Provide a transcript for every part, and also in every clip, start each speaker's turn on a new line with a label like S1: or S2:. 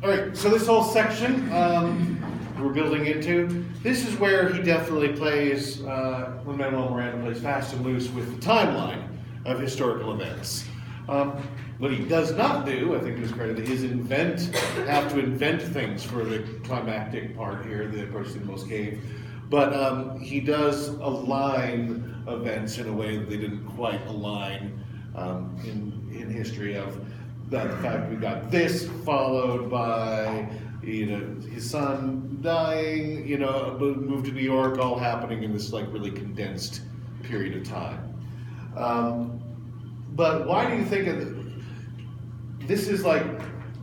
S1: All right, so this whole section we're building into, this is where he definitely plays, when Manuel Miranda plays fast and loose with the timeline of historical events. What he does not do, I think to his credit, is have to invent things for the climactic part here, the approach to the most cave. But he does align events in a way that they didn't quite align in history of the fact we got this followed by his son dying, moved to New York, all happening in this like really condensed period of time. But why do you think this is like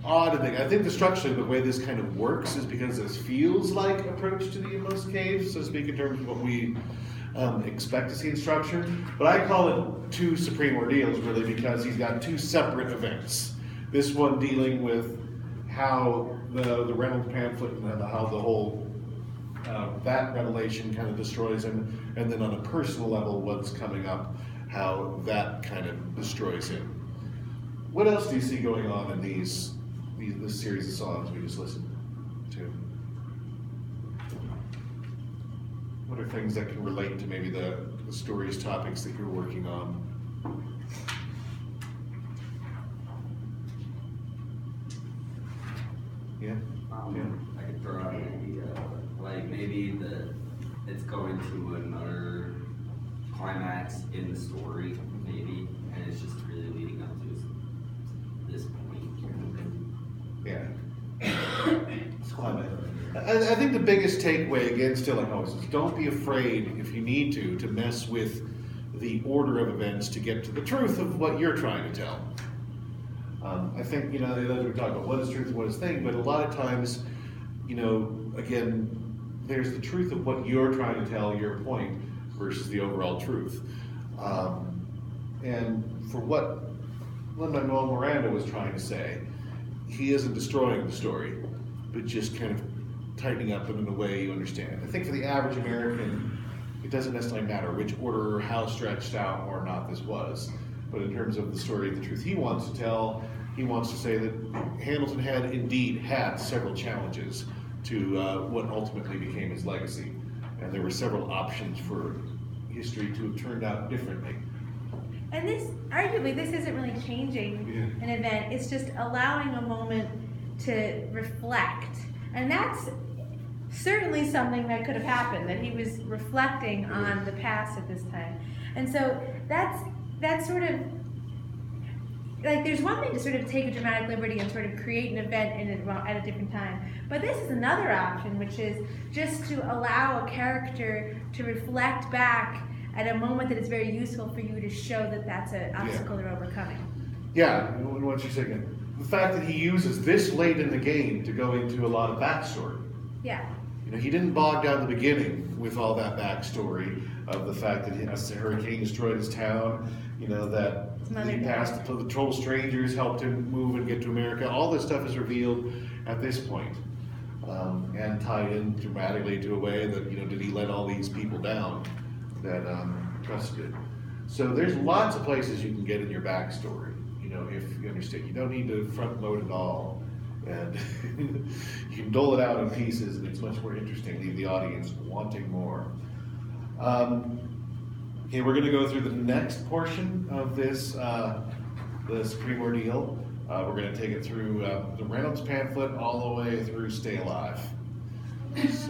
S1: odd? I think the structure, the way this kind of works, is because this feels like approach to the inmost cave, so to speak, in terms of what we expect to see in structure. But I call it two supreme ordeals, really, because he's got two separate events. This one dealing with how the Reynolds pamphlet and how the whole that revelation kind of destroys him, and then on a personal level, what's coming up, how that kind of destroys him. What else do you see going on in this series of songs we just listened to? What are things that can relate to maybe the stories, topics that you're working on? Yeah.
S2: I could throw out an idea, like maybe it's going to another climax in the story, maybe, and it's just really leading up to this point.
S1: Yeah. It's climax. I think the biggest takeaway, again, still like always, is don't be afraid, if you need to mess with the order of events to get to the truth of what you're trying to tell. I think, we talk about what is truth and what is thing, but a lot of times, again, there's the truth of what you're trying to tell, your point, versus the overall truth. And for what Lin-Manuel Miranda was trying to say, he isn't destroying the story, but just kind of tightening up it in a way you understand. I think for the average American, it doesn't necessarily matter which order or how stretched out or not this was. But in terms of the story, the truth he wants to tell, he wants to say that Hamilton had several challenges to what ultimately became his legacy. And there were several options for history to have turned out differently.
S3: And arguably, this isn't really changing an event. It's just allowing a moment to reflect. And that's certainly something that could have happened, that he was reflecting on the past at this time. And so that's sort of, like, there's one thing to sort of take a dramatic liberty and sort of create an event at a different time. But this is another option, which is just to allow a character to reflect back at a moment that is very useful for you to show that that's an obstacle they're overcoming.
S1: Yeah, and what you say again? The fact that he uses this late in the game to go into a lot of backstory.
S3: Yeah.
S1: He didn't bog down the beginning with all that backstory of the fact that a hurricane destroyed his town, that he passed the total strangers, helped him move and get to America. All this stuff is revealed at this point, and tied in dramatically to a way that, did he let all these people down that trusted? So there's lots of places you can get in your backstory, if you understand. You don't need to front load it all, and you can dole it out in pieces, and it's much more interesting, leave the audience wanting more. Okay, we're going to go through the next portion of this, the Supreme Ordeal. We're going to take it through the Reynolds pamphlet all the way through Stay Alive. So.